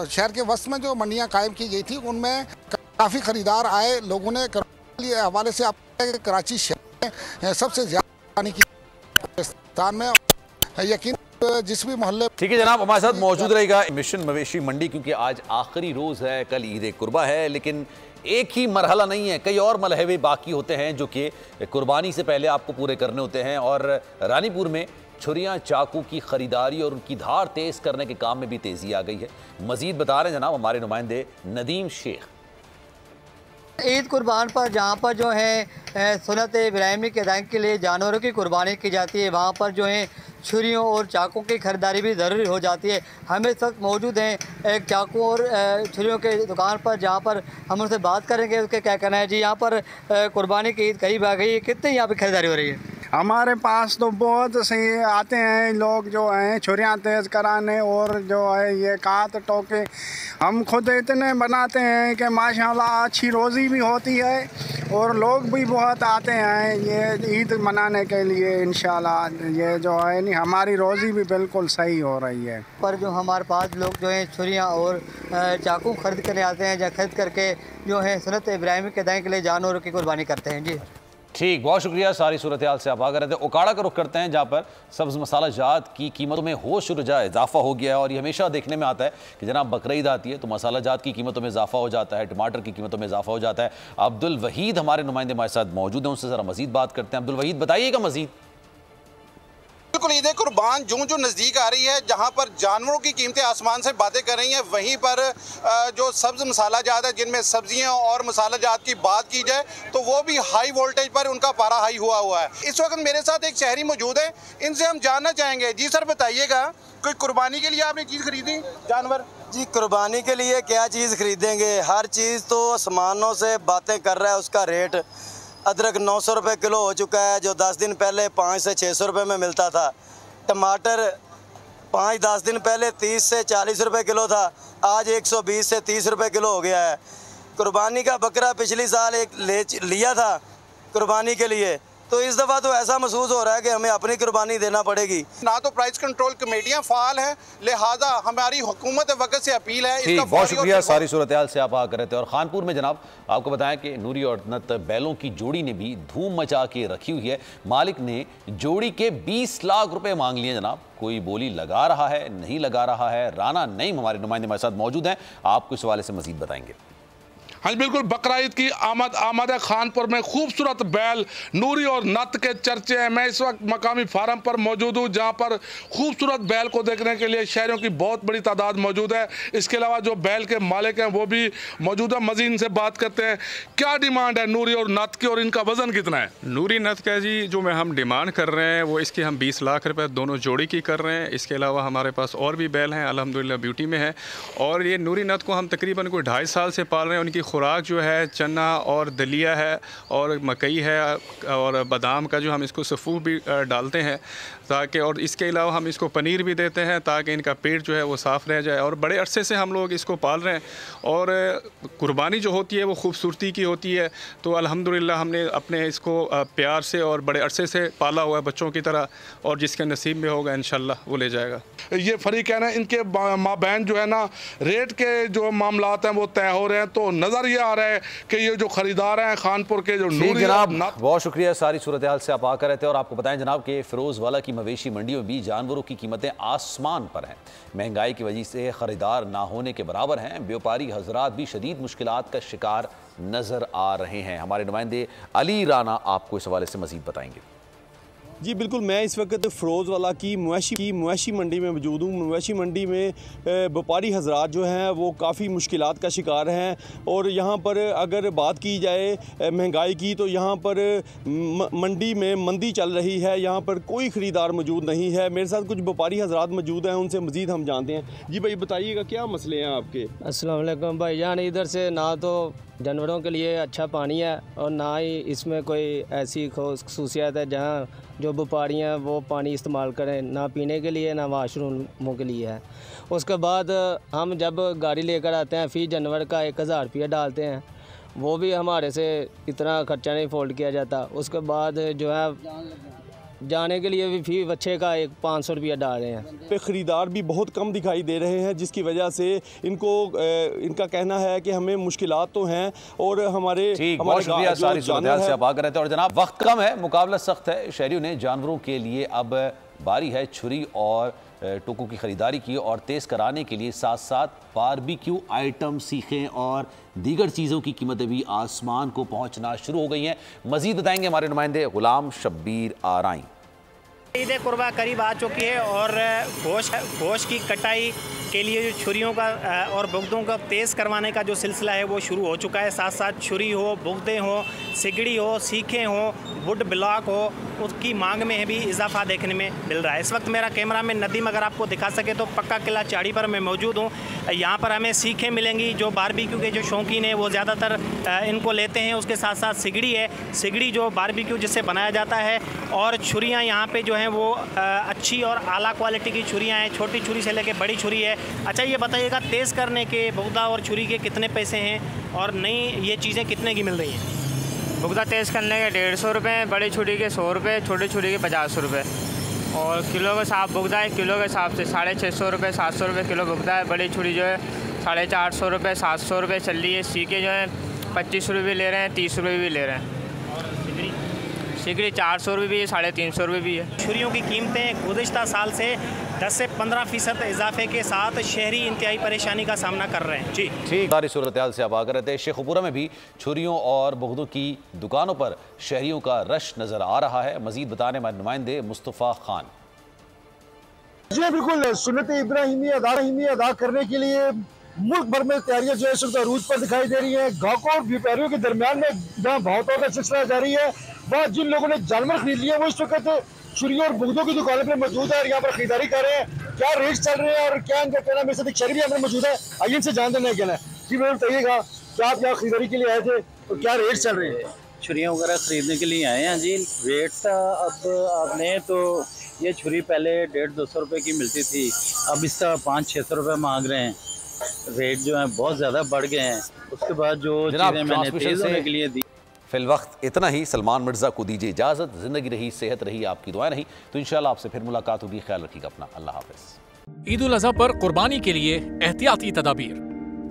शहर के वस्त में जो मंडियाँ कायम की गई थी उनमें काफ़ी ख़रीदार आए। लोगों ने हवाले से आप कराची शहर में सबसे ज़्यादा पानी की पाकिस्तान में यकीन जिस भी मोहल्ले। ठीक है जनाब, हमारे साथ मौजूद रहेगा मिशन मवेशी मंडी, क्योंकि आज आखिरी रोज़ है, कल ईद कुर्बा है, लेकिन एक ही मरहला नहीं है, कई और मलहवे बाकी होते हैं जो कि कुर्बानी से पहले आपको पूरे करने होते हैं। और रानीपुर में छुरियाँ चाकू की ख़रीदारी और उनकी धार तेज़ करने के काम में भी तेज़ी आ गई है। मज़ीद बता रहे हैं जनाब हमारे नुमाइंदे नदीम शेख। ईद कुर्बान पर जहाँ पर जो है सुन्नत इब्राहिमी के अदायगी के लिए जानवरों की कुर्बानी की जाती है, वहाँ पर जो है छुरियों और चाकू की खरीदारी भी ज़रूरी हो जाती है। हम इस वक्त मौजूद हैं एक चाकू और छुरियों के दुकान पर, जहाँ पर हम उनसे बात करेंगे उसके क्या कहना है। जी, यहाँ पर कुर्बानी की ईद करीब आ गई है, कितनी यहाँ पे खरीदारी हो रही है? हमारे पास तो बहुत सही आते हैं लोग जो हैं छुरियाँ तेज़ कराने, और जो है ये काट टोके हम खुद इतने बनाते हैं कि माशाल्लाह अच्छी रोज़ी भी होती है, और लोग भी बहुत आते हैं ये ईद मनाने के लिए। इंशाल्लाह ये जो है नहीं हमारी रोज़ी भी बिल्कुल सही हो रही है। पर जो हमारे पास लोग जो हैं छुरियाँ और चाकू खरीद कर आते हैं, या खरीद करके जो है सुन्नत इब्राहिमी के अदायगी के लिए जानवरों की कुर्बानी करते हैं। जी ठीक, बहुत शुक्रिया, सारी सूरत हाल से आप आगे रहते हैं। उकाड़ा का रुख करते हैं, जहाँ पर सब्ज़ मसाला जात की कीमतों में होश रुझा इजाफा हो गया है। और ये हमेशा देखने में आता है कि जनाब बकरीद आती है तो मसाला जात की कीमतों में इजाफा हो जाता है, टमाटर की कीमतों में इजाफा हो जाता है। अब्दुल वहीद हमारे नुमाइंदे हमारे साथ मौजूद हैं, उनसे ज़रा मज़ीद बात करते हैं। अब्दुल वहीद, बताइएगा मज़ीद। बिल्कुल, ईद कुर्बान जो नज़दीक आ रही है, जहां पर जानवरों की कीमतें आसमान से बातें कर रही हैं, वहीं पर जो सब्ज़ मसाला जात है, जिनमें सब्जियां और मसाला जात की बात की जाए तो वो भी हाई वोल्टेज पर उनका पारा हाई हुआ है। इस वक्त मेरे साथ एक शहरी मौजूद है, इनसे हम जानना चाहेंगे। जी सर, बताइएगा, कोई कुर्बानी के लिए आपने चीज़ खरीदी जानवर? जी, कुर्बानी के लिए क्या चीज़ खरीदेंगे, हर चीज़ तो आसमानों से बातें कर रहा है। उसका रेट अदरक 900 रुपये किलो हो चुका है, जो 10 दिन पहले 500 से 600 रुपये में मिलता था। टमाटर 5-10 दिन पहले 30 से 40 रुपये किलो था, आज 120 से 30 रुपये किलो हो गया है। कुर्बानी का बकरा पिछली साल एक लिया था कुर्बानी के लिए, तो इस दफ़ा तो ऐसा महसूस हो रहा है कि हमें अपनी कुर्बानी देना पड़ेगी। ना तो प्राइस कंट्रोल कमेटियाँ फ़ाल हैं, लिहाजा हमारी हुकूमत वक्त से अपील है। ठीक, बहुत शुक्रिया, सारी सूरत हाल से आप आकर रहते हैं। और खानपुर में जनाब आपको बताया कि नूरी और नत बैलों की जोड़ी ने भी धूम मचा के रखी हुई है। मालिक ने जोड़ी के 20 लाख रुपए मांग लिए जनाब। कोई बोली लगा रहा है, नहीं लगा रहा है। राना नईम हमारे नुमाइंदे हमारे साथ मौजूद हैं, आपको इस हवाले से मजीद बताएंगे। हाँ बिल्कुल, बकरा ईद की आमद है। खानपुर में खूबसूरत बैल नूरी और नत के चर्चे हैं। मैं इस वक्त मकामी फार्म पर मौजूद हूँ, जहाँ पर खूबसूरत बैल को देखने के लिए शहरियों की बहुत बड़ी तादाद मौजूद है। इसके अलावा जो बैल के मालिक हैं वो भी मौजूद है। मजीद इनसे बात करते हैं, क्या डिमांड है नूरी और नत की, और इनका वजन कितना है? नूरी नत का जी जो हम डिमांड कर रहे हैं वो इसकी हम 20 लाख रुपए दोनों जोड़ी की कर रहे हैं। इसके अलावा हमारे पास और भी बैल हैं, अल्हम्दुलिल्लाह ब्यूटी में है। और ये नूरी नत को हम तकरीबन कोई 2.5 साल से पाल रहे हैं। उनकी खुराक जो है चना और दलिया है और मकई है और बादाम का जो हम इसको सफ़ूफ भी डालते हैं ताकि, और इसके अलावा हम इसको पनीर भी देते हैं ताकि इनका पेट जो है वो साफ़ रह जाए। और बड़े अरसे से हम लोग इसको पाल रहे हैं और कुर्बानी जो होती है वो खूबसूरती की होती है। तो अल्हम्दुलिल्लाह हमने अपने इसको प्यार से और बड़े अरसे से पाला हुआ है बच्चों की तरह, और जिसके नसीब में होगा इंशाल्लाह वो ले जाएगा। ये फरीक़ैन है, इनके माबैन जो है ना रेट के जो मामलात हैं वो तय हो रहे हैं। तो नज़र ये आ रहा है कि ये जो ख़रीदार हैं खानपुर के जो नूरी जनाब, बहुत शुक्रिया सारी सूरत हाल से आप आकर रहते हैं। और आपको बताएं जनाब कि फ़िरोज़वाला की मवेशी मंडियों में भी जानवरों की कीमतें आसमान पर हैं। महंगाई की वजह से ख़रीदार ना होने के बराबर हैं। व्यापारी हजरात भी शदीद मुश्किलात का शिकार नज़र आ रहे हैं। हमारे नुमाइंदे अली राना आपको इस हवाले से मज़ीद बताएंगे। जी बिल्कुल, मैं इस वक्त फ़िरोज़वाला की मवेशी मंडी में मौजूद हूँ। मवेशी मंडी में व्यापारी हजरात जो हैं वो काफ़ी मुश्किलात का शिकार हैं। और यहाँ पर अगर बात की जाए महंगाई की तो यहाँ पर मंडी में मंदी चल रही है, यहाँ पर कोई ख़रीदार मौजूद नहीं है। मेरे साथ कुछ व्यापारी हजरात मौजूद हैं, उनसे मज़ीद हम जानते हैं। जी भाई बताइएगा क्या मसले हैं आपके? अस्सलाम वालेकुम भाईजान, इधर से ना तो जानवरों के लिए अच्छा पानी है और ना ही इसमें कोई ऐसी खसूसियत है जहाँ जो व्यापारी हैं वो पानी इस्तेमाल करें, ना पीने के लिए ना वाशरूमों के लिए है। उसके बाद हम जब गाड़ी लेकर आते हैं फ़ी जानवर का 1000 रुपया डालते हैं, वो भी हमारे से इतना ख़र्चा नहीं फोल्ड किया जाता। उसके बाद जो है जाने के लिए भी फ़ी बच्चे का 500 रुपया डाल रहे हैं। ख़रीदार भी बहुत कम दिखाई दे रहे हैं, जिसकी वजह से इनका कहना है कि हमें मुश्किलात तो हैं और हमारे बहुत शुक्रिया सारी सूरत हाल से आप आकर रहते हैं। और जनाब वक्त कम है, मुकाबला सख्त है। शहरियों ने जानवरों के लिए अब बारी है छुरी और टोकों की ख़रीदारी की और तेज़ कराने के लिए साथ साथ बारबेक्यू आइटम सीखें और दीगर चीज़ों की कीमतें भी आसमान को पहुंचना शुरू हो गई हैं। मज़ीद बताएंगे हमारे नुमाइंदे गुलाम शब्बीर आराई। ईद कुर्बा करीब आ चुकी है और गोश्त की कटाई के लिए जो छुरियों का और बुगदों का तेज़ करवाने का जो सिलसिला है वो शुरू हो चुका है। साथ साथ छुरी हो, बुगदे हो, सिगड़ी हो, सीखें हो, वुड ब्लॉक हो, उसकी मांग में भी इजाफा देखने में मिल रहा है। इस वक्त मेरा कैमरा में नदीम अगर आपको दिखा सके तो पक्का किला चाड़ी पर मैं मौजूद हूँ। यहाँ पर हमें सीखें मिलेंगी। जो बारबेक्यू के जो शौकीन हैं वो ज़्यादातर इनको लेते हैं। उसके साथ साथ सिगड़ी है, सिगड़ी जो बारबेक्यू जिससे बनाया जाता है, और छुरियाँ यहाँ पे जो हैं वो अच्छी और आला क्वालिटी की छुरियाँ हैं, छोटी छुरी से लेके बड़ी छुरी है। अच्छा ये बताइएगा तेज़ करने के बुगदा और छुरी के कितने पैसे हैं और नई ये चीज़ें कितने की मिल रही हैं? बुगदा तेज़ करने के 150 रुपये, बड़ी छुरी के 100 रुपये, छोटी छुरी के 50 रुपये। और किलो के हिसाब बुगदा है, किलो के हिसाब से 650 रुपये, 700 रुपये किलो बुगदा है। बड़ी छुरी जो है 450 रुपये, 700 रुपये चल रही है। सीके जो है 25 रुपये भी ले रहे हैं, 30 रुपये भी ले रहे हैं। सिगड़ी 400 रुपये भी है, 350 रुपये भी है। छुरियों की कीमतें गुज़िश्ता साल से 10 से 15% इजाफे के साथ शहरी इंतहाई परेशानी का सामना कर रहे हैं। जी ठीक, सारी सूरत हाल से आप आकर रहते हैं। शेखुपुरा में भी छुरियों और बुगदों की दुकानों पर शहरियों का रश नजर आ रहा है। मजीद बताने हमारे नुमाइंदे मुस्तफ़ा खान। जी बिल्कुल, सुन्नत इब्राहिमी अदा करने के लिए मुल्क भर में तैयारियां जो है इस वक्त अरूज पर दिखाई दे रही है। ग्राहकों और व्यापारियों के दरमियान में जहाँ भाव का सिलसिला जारी है, वहाँ जिन लोगों ने जानवर खरीद लिए वो इस वक्त छुरियों और बुगदों की दुकानों पर मौजूद है और यहाँ पर खरीदारी कर रहे हैं। क्या रेट चल रहे हैं और क्या इनका कहना? मेरे साथ एक शहरी भी यहाँ पर मौजूद है, आइए इनसे जान देना कहना है। जी मैडम बताइएगा, क्या आप यहाँ खरीदारी के लिए आए थे और क्या रेट चल रहे हैं? छुरियाँ वगैरह खरीदने के लिए आए हैं जी। रेट था अब आपने तो ये छुरी पहले 150-200 रुपये की मिलती थी, अब इसका 500-600 रुपये मांग रहे हैं। रेट जो है बहुत ज़्यादा बढ़ गए हैं। उसके बाद जो चीज़ें मैंने तेज़ होने के लिए दी। फिल वक्त इतना ही। सलमान मिर्ज़ा को दीजिए इजाज़त। ज़िंदगी रही, सेहत रही, आपकी दुआएं रही तो इंशाल्लाह आपसे फिर मुलाकात होगी। ख्याल रखिएगा अपना। अल्लाह हाफ़िज़। ईद उल अज़हा पर कुर्बानी के लिए एहतियाती तदाबीर।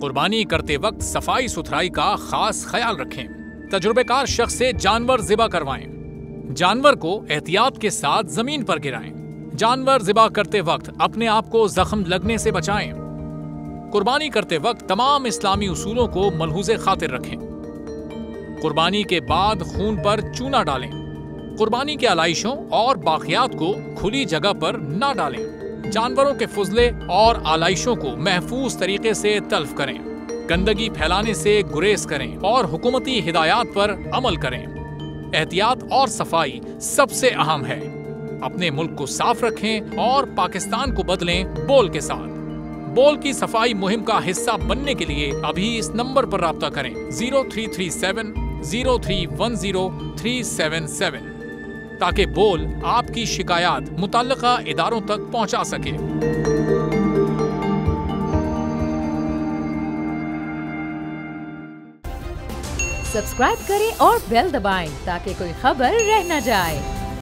कुर्बानी करते वक्त सफाई सुथराई का खास ख्याल रखें। तजुर्बेकार शख्स से जानवर ज़िबा करवाएं। जानवर को एहतियात के साथ जमीन पर गिराएं। जानवर ज़िबा करते वक्त अपने आप को जख्म लगने से बचाएं। कुर्बानी करते वक्त तमाम इस्लामी उसूलों को मलहूज़े खातिर रखें। कुर्बानी के बाद खून पर चूना डालें। कुर्बानी के आलाइशों और बाकियात को खुली जगह पर ना डालें। जानवरों के फुजले और आलाइशों को महफूज तरीके से तल्फ करें। गंदगी फैलाने से गुरेज करें और हुकूमती हिदायत पर अमल करें। एहतियात और सफाई सबसे अहम है। अपने मुल्क को साफ रखें और पाकिस्तान को बदलें बोल के साथ। बोल की सफाई मुहिम का हिस्सा बनने के लिए अभी इस नंबर पर राब्ता करें 0337 0310 ताकि बोल आपकी शिकायत मुतल्लिका इदारों तक पहुंचा सके। सब्सक्राइब करें और बेल दबाएं ताकि कोई खबर रह न जाए।